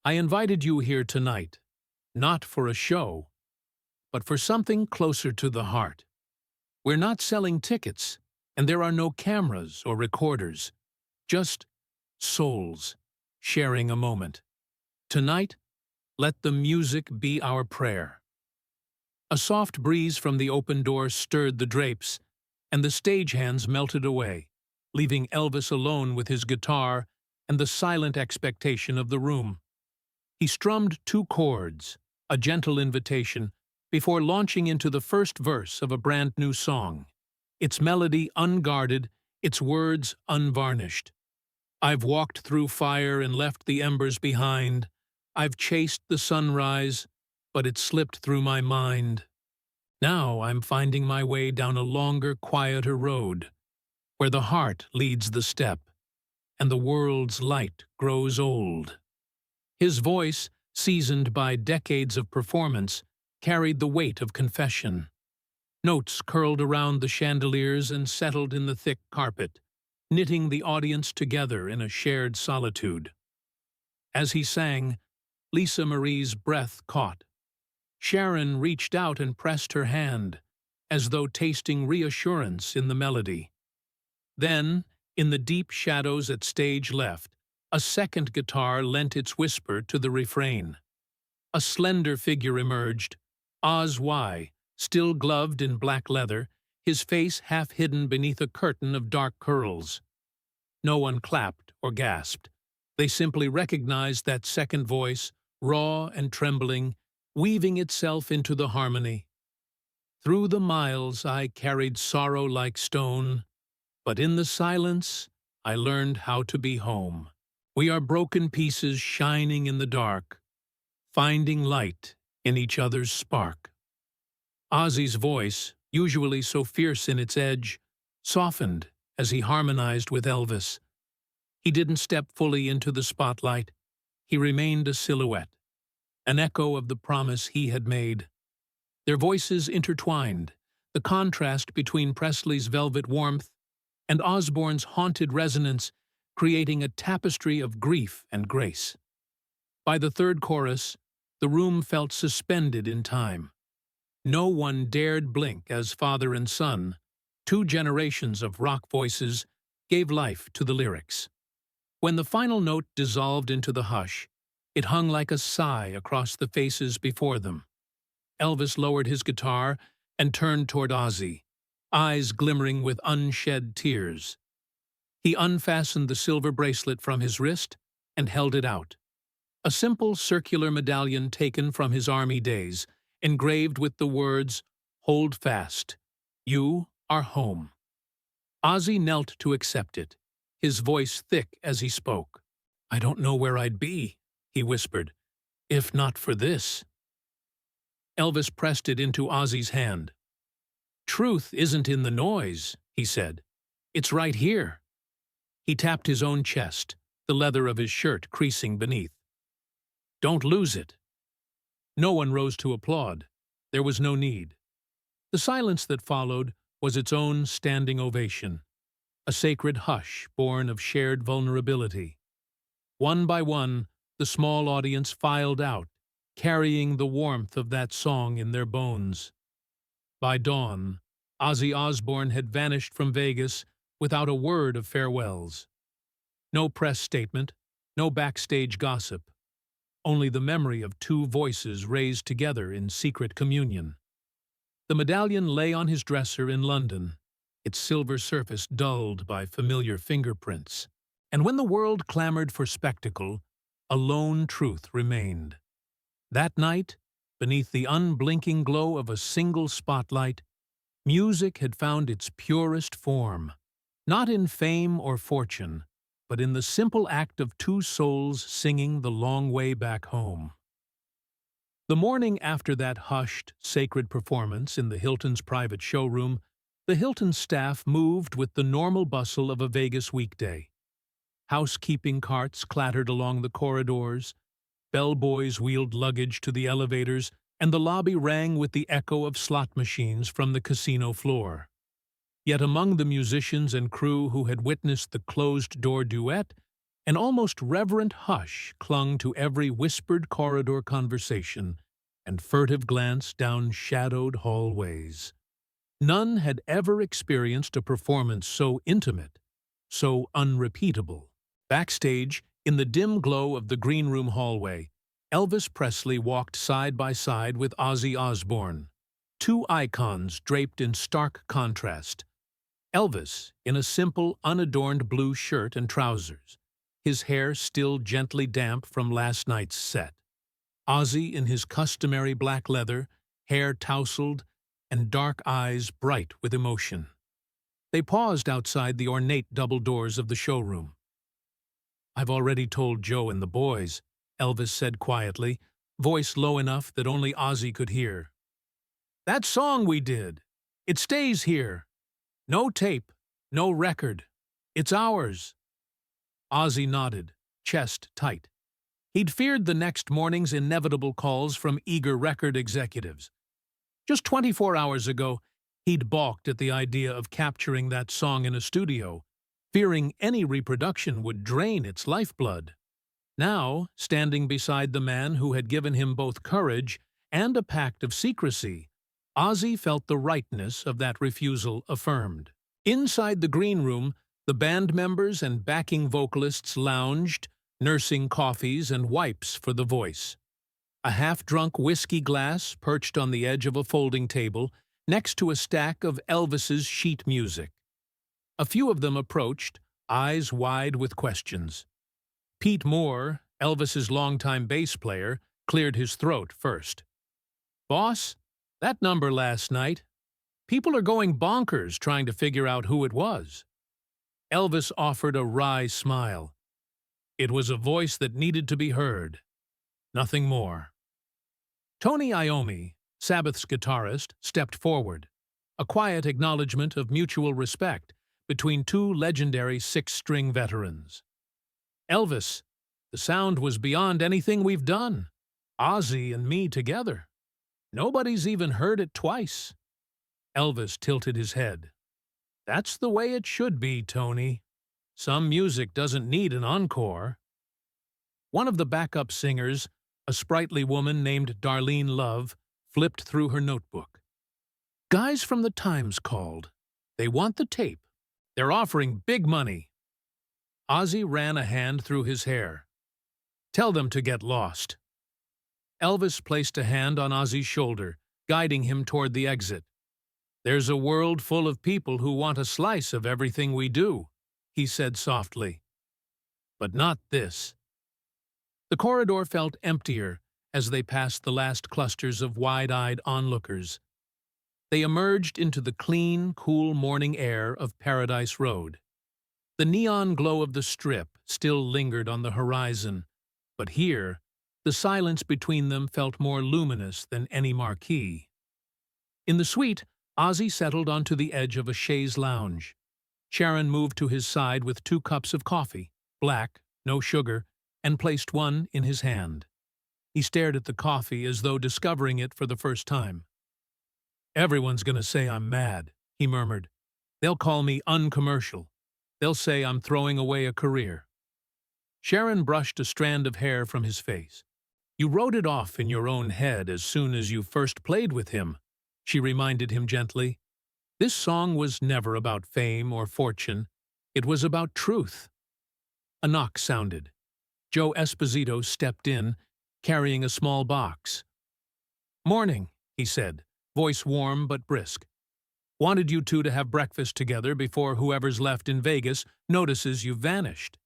"I invited you here tonight, not for a show, but for something closer to the heart. We're not selling tickets, and there are no cameras or recorders, just souls sharing a moment. Tonight, let the music be our prayer." A soft breeze from the open door stirred the drapes, and the stagehands melted away, leaving Elvis alone with his guitar and the silent expectation of the room. He strummed 2 chords, a gentle invitation, before launching into the first verse of a brand-new song, its melody unguarded, its words unvarnished. "I've walked through fire and left the embers behind. I've chased the sunrise, but it slipped through my mind. Now I'm finding my way down a longer, quieter road, where the heart leads the step, and the world's light grows old." His voice, seasoned by decades of performance, carried the weight of confession. Notes curled around the chandeliers and settled in the thick carpet, knitting the audience together in a shared solitude. As he sang, Lisa Marie's breath caught. Sharon reached out and pressed her hand, as though tasting reassurance in the melody. Then, in the deep shadows at stage left, a second guitar lent its whisper to the refrain. A slender figure emerged, Oz Y, still gloved in black leather, his face half hidden beneath a curtain of dark curls. No one clapped or gasped. They simply recognized that second voice, raw and trembling, weaving itself into the harmony. Through the miles I carried sorrow like stone, but in the silence I learned how to be home. We are broken pieces shining in the dark, finding light in each other's spark. Ozzy's voice, usually so fierce in its edge, softened as he harmonized with Elvis. He didn't step fully into the spotlight. He remained a silhouette, an echo of the promise he had made. Their voices intertwined, the contrast between Presley's velvet warmth and Osbourne's haunted resonance creating a tapestry of grief and grace. By the third chorus, the room felt suspended in time. No one dared blink as father and son, two generations of rock voices, gave life to the lyrics. When the final note dissolved into the hush, it hung like a sigh across the faces before them. Elvis lowered his guitar and turned toward Ozzy, eyes glimmering with unshed tears. He unfastened the silver bracelet from his wrist and held it out. A simple circular medallion taken from his army days, engraved with the words, "Hold fast. You are home." Ozzy knelt to accept it, his voice thick as he spoke. "I don't know where I'd be," he whispered, "if not for this." Elvis pressed it into Ozzy's hand. "Truth isn't in the noise," he said. "It's right here." He tapped his own chest, the leather of his shirt creasing beneath. "Don't lose it." No one rose to applaud. There was no need. The silence that followed was its own standing ovation, a sacred hush born of shared vulnerability. One by one, the small audience filed out, carrying the warmth of that song in their bones. By dawn, Ozzy Osbourne had vanished from Vegas without a word of farewells. No press statement, no backstage gossip, only the memory of two voices raised together in secret communion. The medallion lay on his dresser in London, its silver surface dulled by familiar fingerprints. And when the world clamored for spectacle, a lone truth remained. That night, beneath the unblinking glow of a single spotlight, music had found its purest form, not in fame or fortune, but in the simple act of two souls singing the long way back home. The morning after that hushed, sacred performance in the Hilton's private showroom, the Hilton staff moved with the normal bustle of a Vegas weekday. Housekeeping carts clattered along the corridors, bellboys wheeled luggage to the elevators, and the lobby rang with the echo of slot machines from the casino floor. Yet among the musicians and crew who had witnessed the closed-door duet, an almost reverent hush clung to every whispered corridor conversation and furtive glance down shadowed hallways. None had ever experienced a performance so intimate, so unrepeatable. Backstage, in the dim glow of the green room hallway, Elvis Presley walked side by side with Ozzy Osbourne, two icons draped in stark contrast. Elvis, in a simple, unadorned blue shirt and trousers, his hair still gently damp from last night's set. Ozzy in his customary black leather, hair tousled, and dark eyes bright with emotion. They paused outside the ornate double doors of the showroom. "I've already told Joe and the boys," Elvis said quietly, voice low enough that only Ozzy could hear. "That song we did, it stays here. No tape, no record. It's ours." Ozzy nodded, chest tight. He'd feared the next morning's inevitable calls from eager record executives. Just 24 hours ago, he'd balked at the idea of capturing that song in a studio, fearing any reproduction would drain its lifeblood. Now, standing beside the man who had given him both courage and a pact of secrecy, Ozzy felt the rightness of that refusal affirmed. Inside the green room, the band members and backing vocalists lounged, nursing coffees and wipes for the voice. a half-drunk whiskey glass perched on the edge of a folding table next to a stack of Elvis's sheet music. A few of them approached, eyes wide with questions. Pete Moore, Elvis's longtime bass player, cleared his throat first. "Boss, that number last night. People are going bonkers trying to figure out who it was." Elvis offered a wry smile. It was a voice that needed to be heard. Nothing more. Tony Iommi, Sabbath's guitarist, stepped forward, a quiet acknowledgement of mutual respect between two legendary six-string veterans. "Elvis, the sound was beyond anything we've done. Ozzy and me together. Nobody's even heard it twice." Elvis tilted his head. "That's the way it should be, Tony. Some music doesn't need an encore." One of the backup singers, a sprightly woman named Darlene Love, flipped through her notebook. "Guys from the Times called. They want the tape. They're offering big money." Ozzy ran a hand through his hair. "Tell them to get lost." Elvis placed a hand on Ozzy's shoulder, guiding him toward the exit. "There's a world full of people who want a slice of everything we do," he said softly. "But not this." The corridor felt emptier as they passed the last clusters of wide-eyed onlookers. They emerged into the clean, cool morning air of Paradise Road. The neon glow of the Strip still lingered on the horizon, but here, the silence between them felt more luminous than any marquee. In the suite, Ozzy settled onto the edge of a chaise lounge. Sharon moved to his side with 2 cups of coffee, black, no sugar, and placed one in his hand. He stared at the coffee as though discovering it for the first time. "Everyone's going to say I'm mad," he murmured. "They'll call me uncommercial. They'll say I'm throwing away a career." Sharon brushed a strand of hair from his face. "You wrote it off in your own head as soon as you first played with him," she reminded him gently. "This song was never about fame or fortune. It was about truth." A knock sounded. Joe Esposito stepped in, carrying a small box. "Morning," he said, voice warm but brisk. "Wanted you two to have breakfast together before whoever's left in Vegas notices you've vanished."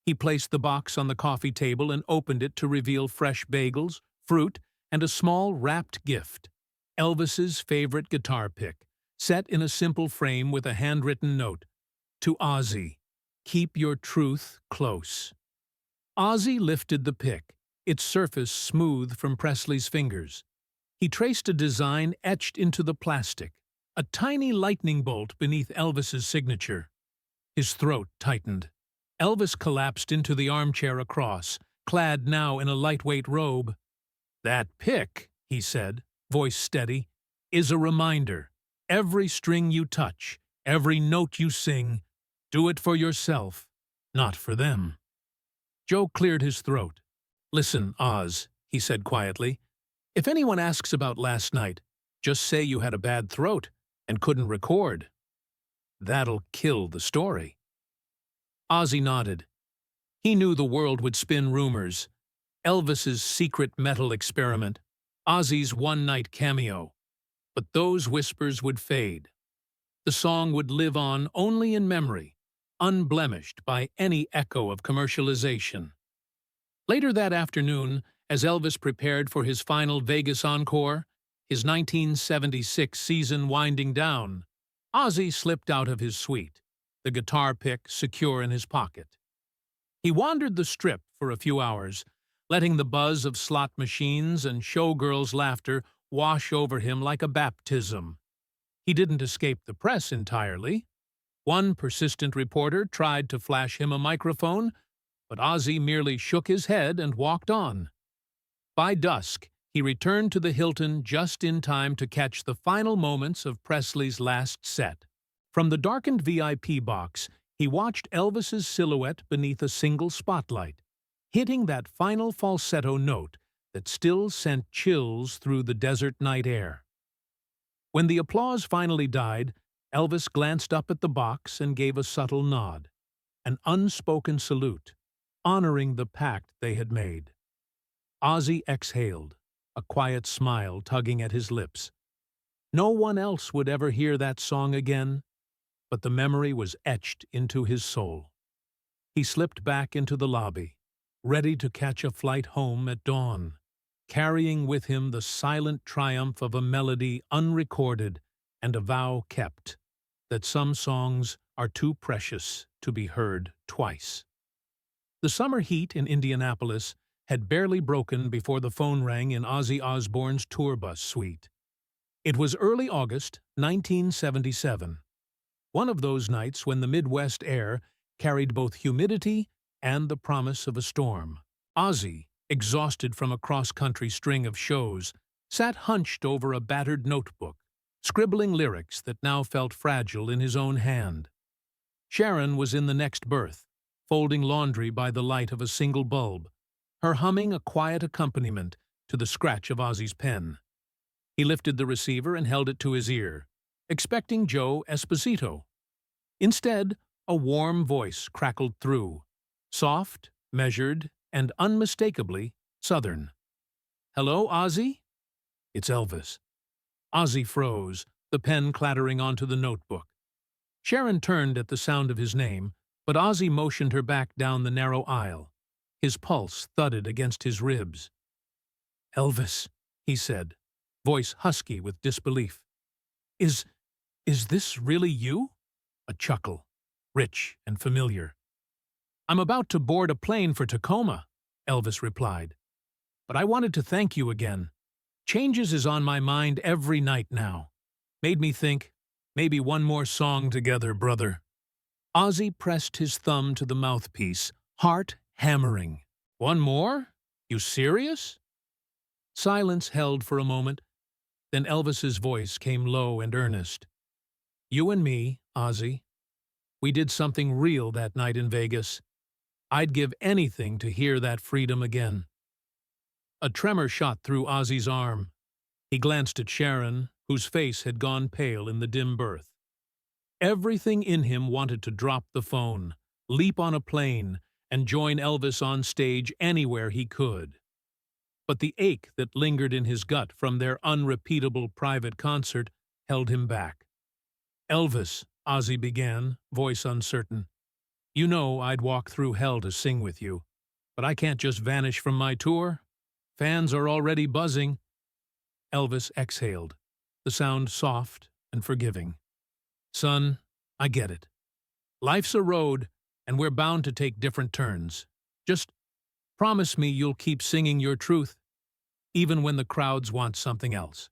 He placed the box on the coffee table and opened it to reveal fresh bagels, fruit, and a small wrapped gift, Elvis's favorite guitar pick, set in a simple frame with a handwritten note. "To Ozzy, keep your truth close." Ozzy lifted the pick, its surface smooth from Presley's fingers. He traced a design etched into the plastic, a tiny lightning bolt beneath Elvis's signature. His throat tightened. Elvis collapsed into the armchair across, clad now in a lightweight robe. "That pick," he said, voice steady, "is a reminder. Every string you touch, every note you sing, do it for yourself, not for them." Joe cleared his throat. "Listen, Oz," he said quietly, "if anyone asks about last night, just say you had a bad throat and couldn't record. That'll kill the story." Ozzy nodded. He knew the world would spin rumors. Elvis's secret metal experiment, Ozzy's one-night cameo. But those whispers would fade. The song would live on only in memory, unblemished by any echo of commercialization. Later that afternoon, as Elvis prepared for his final Vegas encore, his 1976 season winding down, Ozzy slipped out of his suite, the guitar pick secure in his pocket. He wandered the Strip for a few hours, letting the buzz of slot machines and showgirls' laughter wash over him like a baptism. He didn't escape the press entirely. One persistent reporter tried to flash him a microphone, but Ozzy merely shook his head and walked on. By dusk, he returned to the Hilton just in time to catch the final moments of Presley's last set. From the darkened VIP box, he watched Elvis's silhouette beneath a single spotlight, hitting that final falsetto note that still sent chills through the desert night air. When the applause finally died, Elvis glanced up at the box and gave a subtle nod, an unspoken salute, honoring the pact they had made. Ozzy exhaled, a quiet smile tugging at his lips. No one else would ever hear that song again, but the memory was etched into his soul. He slipped back into the lobby, ready to catch a flight home at dawn, carrying with him the silent triumph of a melody unrecorded and a vow kept, that some songs are too precious to be heard twice. The summer heat in Indianapolis had barely broken before the phone rang in Ozzy Osbourne's tour bus suite. It was early August 1977, one of those nights when the Midwest air carried both humidity and the promise of a storm. Ozzy, exhausted from a cross-country string of shows, sat hunched over a battered notebook, scribbling lyrics that now felt fragile in his own hand. Sharon was in the next berth, folding laundry by the light of a single bulb, her humming a quiet accompaniment to the scratch of Ozzy's pen. He lifted the receiver and held it to his ear, expecting Joe Esposito. Instead, a warm voice crackled through, soft, measured, and unmistakably Southern. "Hello, Ozzy?" "It's Elvis." Ozzy froze, the pen clattering onto the notebook. Sharon turned at the sound of his name, but Ozzy motioned her back down the narrow aisle. His pulse thudded against his ribs. "Elvis," he said, voice husky with disbelief. Is this really you?" A chuckle, rich and familiar. "I'm about to board a plane for Tacoma," Elvis replied. "But I wanted to thank you again. Changes is on my mind every night now. Made me think, maybe one more song together, brother." Ozzy pressed his thumb to the mouthpiece, heart hammering. "One more? You serious?" Silence held for a moment, then Elvis's voice came low and earnest. "You and me, Ozzy. We did something real that night in Vegas. I'd give anything to hear that freedom again." A tremor shot through Ozzy's arm. He glanced at Sharon, whose face had gone pale in the dim berth. Everything in him wanted to drop the phone, leap on a plane, and join Elvis on stage anywhere he could. But the ache that lingered in his gut from their unrepeatable private concert held him back. "Elvis," Ozzy began, voice uncertain, "you know I'd walk through hell to sing with you, but I can't just vanish from my tour. Fans are already buzzing." Elvis exhaled, the sound soft and forgiving. "Son, I get it. Life's a road, and we're bound to take different turns. Just promise me you'll keep singing your truth, even when the crowds want something else."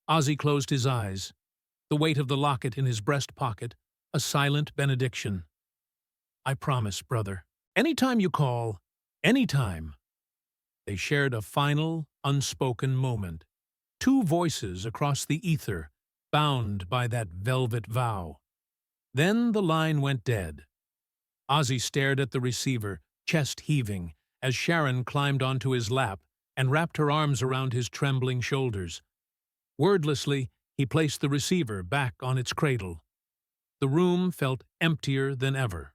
Ozzy closed his eyes, the weight of the locket in his breast pocket, a silent benediction. "I promise, brother. Anytime you call, anytime." They shared a final, unspoken moment. Two voices across the ether, bound by that velvet vow. Then the line went dead. Ozzy stared at the receiver, chest heaving, as Sharon climbed onto his lap and wrapped her arms around his trembling shoulders. Wordlessly, he placed the receiver back on its cradle. The room felt emptier than ever.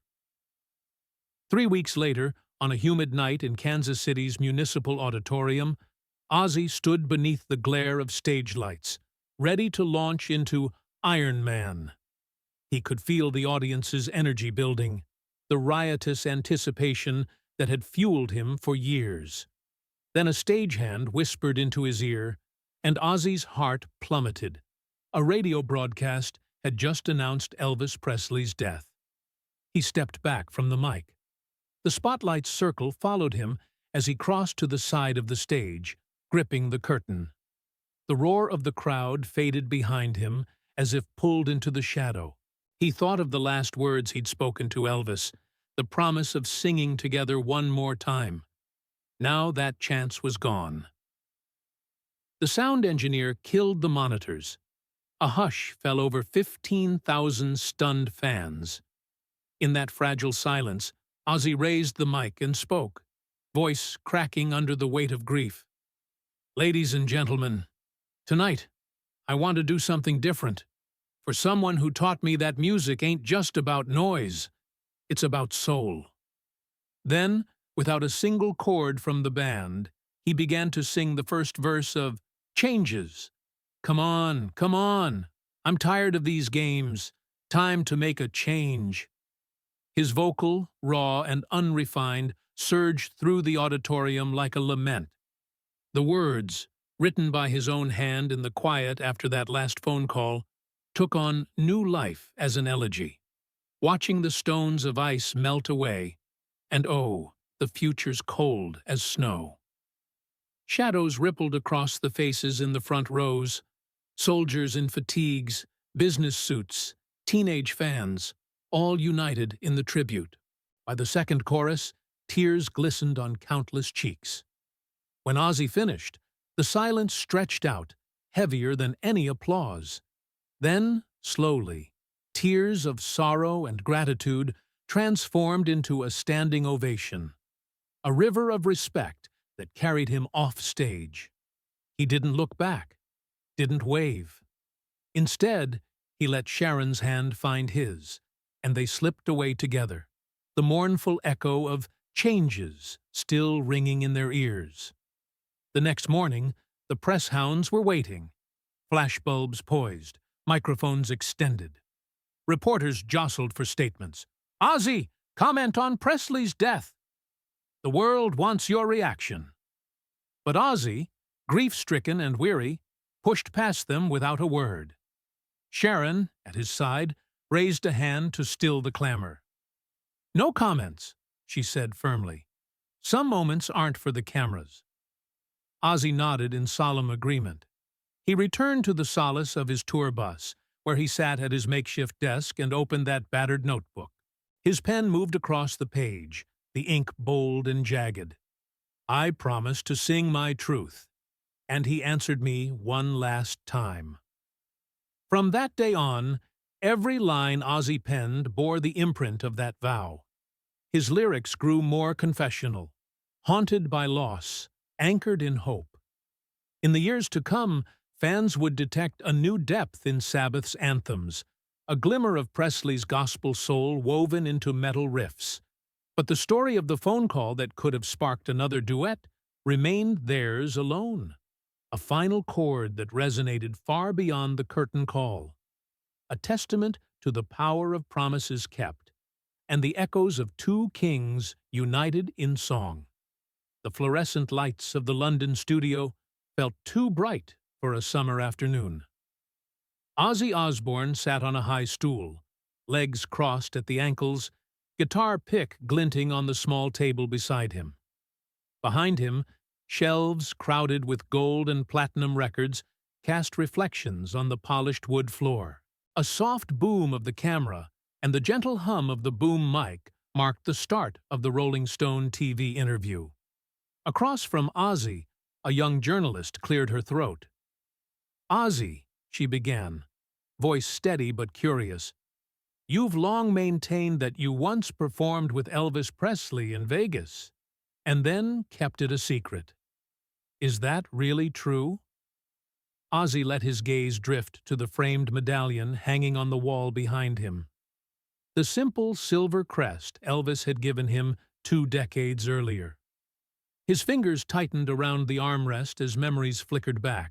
3 weeks later, on a humid night in Kansas City's Municipal Auditorium, Ozzy stood beneath the glare of stage lights, ready to launch into Iron Man. He could feel the audience's energy building, the riotous anticipation that had fueled him for years. Then a stagehand whispered into his ear, and Ozzy's heart plummeted. A radio broadcast had just announced Elvis Presley's death. He stepped back from the mic. The spotlight's circle followed him as he crossed to the side of the stage, gripping the curtain. The roar of the crowd faded behind him as if pulled into the shadow. He thought of the last words he'd spoken to Elvis, the promise of singing together one more time. Now that chance was gone. The sound engineer killed the monitors. A hush fell over 15,000 stunned fans. In that fragile silence, Ozzy raised the mic and spoke, voice cracking under the weight of grief. "Ladies and gentlemen, tonight, I want to do something different. For someone who taught me that music ain't just about noise, it's about soul." Then, Without a single chord from the band, he began to sing the first verse of Changes. Come on, come on. I'm tired of these games. Time to make a change. His vocal, raw and unrefined, surged through the auditorium like a lament. The words, written by his own hand in the quiet after that last phone call, took on new life as an elegy. Watching the stones of ice melt away, and oh, the future's cold as snow. Shadows rippled across the faces in the front rows, soldiers in fatigues, business suits, teenage fans, all united in the tribute. By the second chorus, tears glistened on countless cheeks. When Ozzy finished, the silence stretched out, heavier than any applause. Then, slowly, tears of sorrow and gratitude transformed into a standing ovation, a river of respect that carried him off stage. He didn't look back, didn't wave. Instead, he let Sharon's hand find his, and they slipped away together, the mournful echo of changes still ringing in their ears. The next morning, the press hounds were waiting, flashbulbs poised, microphones extended. Reporters jostled for statements. Ozzy, comment on Presley's death. The world wants your reaction. But Ozzy, grief-stricken and weary, pushed past them without a word. Sharon, at his side, raised a hand to still the clamor. No comments, she said firmly. Some moments aren't for the cameras. Ozzy nodded in solemn agreement. He returned to the solace of his tour bus, where he sat at his makeshift desk and opened that battered notebook. His pen moved across the page, the ink bold and jagged. I promised to sing my truth, and he answered me one last time. From that day on, every line Ozzy penned bore the imprint of that vow. His lyrics grew more confessional, haunted by loss, anchored in hope. In the years to come, fans would detect a new depth in Sabbath's anthems, a glimmer of Presley's gospel soul woven into metal riffs. But the story of the phone call that could have sparked another duet remained theirs alone, a final chord that resonated far beyond the curtain call, a testament to the power of promises kept, and the echoes of two kings united in song. The fluorescent lights of the London studio felt too bright for a summer afternoon. Ozzy Osbourne sat on a high stool, legs crossed at the ankles, guitar pick glinting on the small table beside him. Behind him, shelves crowded with gold and platinum records cast reflections on the polished wood floor. A soft boom of the camera and the gentle hum of the boom mic marked the start of the Rolling Stone TV interview. Across from Ozzy, a young journalist cleared her throat. Ozzy, she began, voice steady but curious, you've long maintained that you once performed with Elvis Presley in Vegas, and then kept it a secret. Is that really true? Ozzy let his gaze drift to the framed medallion hanging on the wall behind him. The simple silver crest Elvis had given him 2 decades earlier. His fingers tightened around the armrest as memories flickered back.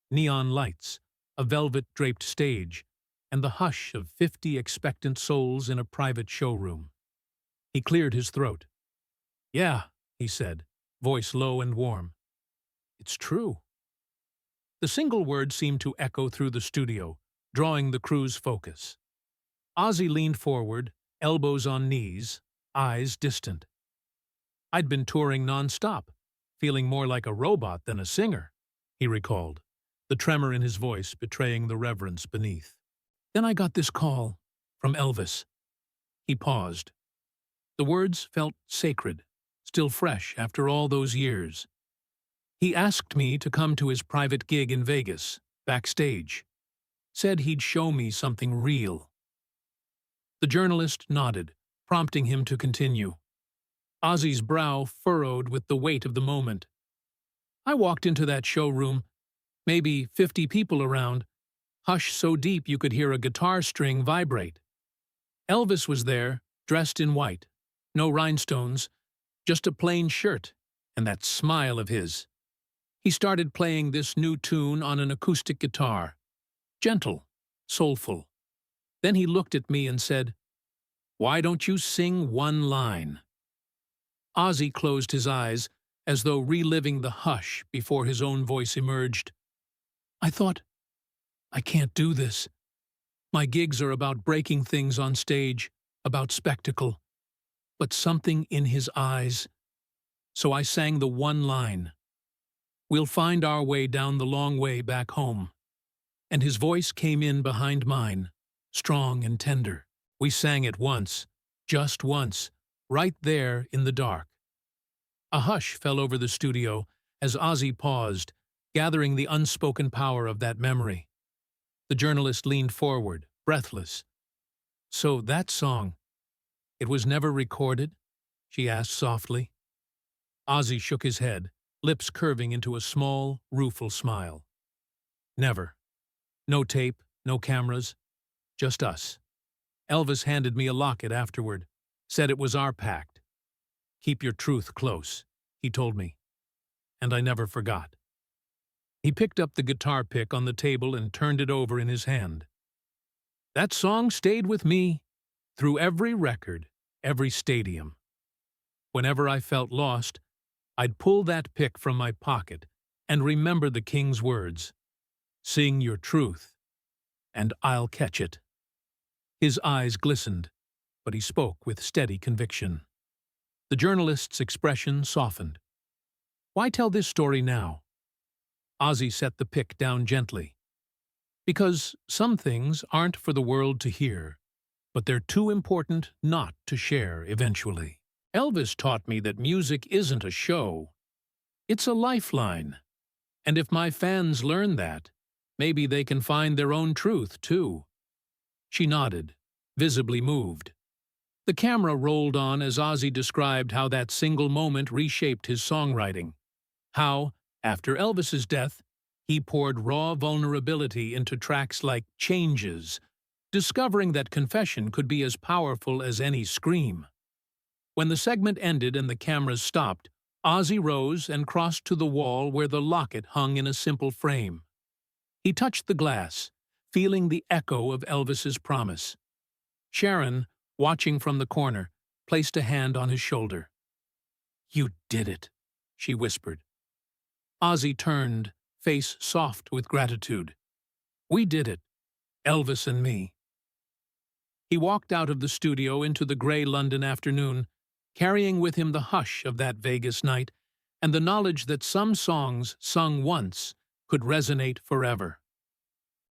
Neon lights, a velvet-draped stage, and the hush of 50 expectant souls in a private showroom. He cleared his throat. Yeah, he said, voice low and warm. It's true. The single word seemed to echo through the studio, drawing the crew's focus. Ozzy leaned forward, elbows on knees, eyes distant. I'd been touring nonstop, feeling more like a robot than a singer, he recalled, the tremor in his voice betraying the reverence beneath. Then I got this call from Elvis. He paused. The words felt sacred, still fresh after all those years. He asked me to come to his private gig in Vegas, backstage. Said he'd show me something real. The journalist nodded, prompting him to continue. Ozzy's brow furrowed with the weight of the moment. I walked into that showroom, maybe 50 people around, hush so deep you could hear a guitar string vibrate. Elvis was there, dressed in white, no rhinestones, Just a plain shirt, and that smile of his. He started playing this new tune on an acoustic guitar. Gentle, soulful. Then he looked at me and said, "Why don't you sing one line?" Ozzy closed his eyes, as though reliving the hush before his own voice emerged. I thought, I can't do this. My gigs are about breaking things on stage, about spectacle. But something in his eyes. So I sang the one line. We'll find our way down the long way back home. And his voice came in behind mine, strong and tender. We sang it once, just once, right there in the dark. A hush fell over the studio as Ozzy paused, gathering the unspoken power of that memory. The journalist leaned forward, breathless. "So that song, it was never recorded?" she asked softly. Ozzy shook his head, lips curving into a small, rueful smile. "Never. No tape, no cameras, just us. Elvis handed me a locket afterward, said it was our pact. Keep your truth close," he told me, and I never forgot. He picked up the guitar pick on the table and turned it over in his hand. That song stayed with me through every record, every stadium. Whenever I felt lost, I'd pull that pick from my pocket and remember the King's words, "Sing your truth, and I'll catch it." His eyes glistened, but he spoke with steady conviction. The journalist's expression softened. "Why tell this story now?" Ozzy set the pick down gently. "Because some things aren't for the world to hear, but they're too important not to share eventually. Elvis taught me that music isn't a show. It's a lifeline. And if my fans learn that, maybe they can find their own truth, too." She nodded, visibly moved. The camera rolled on as Ozzy described how that single moment reshaped his songwriting. How, after Elvis's death, he poured raw vulnerability into tracks like Changes, discovering that confession could be as powerful as any scream. When the segment ended and the cameras stopped, Ozzy rose and crossed to the wall where the locket hung in a simple frame. He touched the glass, feeling the echo of Elvis's promise. Sharon, watching from the corner, placed a hand on his shoulder. "You did it," she whispered. Ozzy turned, face soft with gratitude. "We did it, Elvis and me." He walked out of the studio into the gray London afternoon, carrying with him the hush of that Vegas night and the knowledge that some songs sung once could resonate forever.